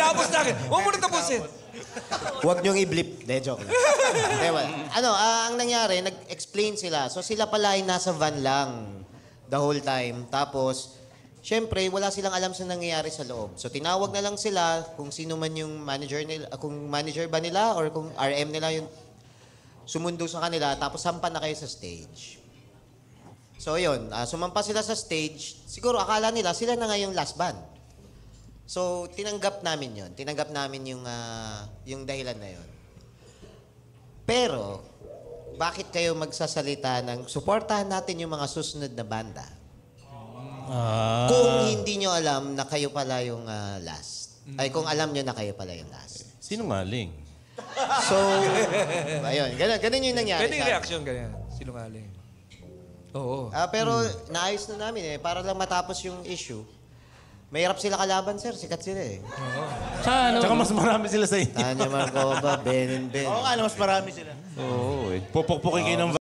Tinapos na akin. Huwag mo na tapusin. Huwag niyong i-blip. De, joke lang. Ang nangyari, nag-explain sila. So sila pala ay nasa van lang the whole time. Tapos, syempre, wala silang alam sa nangyayari sa loob. So tinawag na lang sila kung sino man yung manager nila, kung manager ba nila or kung RM nila yung sumundo sa kanila. Tapos sampa na kayo sa stage. So yun, sumampa sila sa stage. Siguro akala nila sila na nga yung last band. So tinanggap namin yun. Tinanggap namin yung dahilan na yun. Pero, bakit kayo magsasalita ng suportahan natin yung mga susunod na banda? Kung hindi nyo alam na kayo pala yung last. Ay, kung alam nyo na kayo pala yung last. Sinungaling. So, ayun. Ganun yung nangyari. Pwede yung reaksyon ganyan. Sinungaling. Oo. Pero naayos na namin para lang matapos yung issue. Mahirap sila kalaban, sir. Sikat sila eh. Sa ano? Tsaka mas marami sila sa inyo. Tanya Marcova, Ben and Ben. Oo nga, mas marami sila. Oo, Pupukpukin kayo ng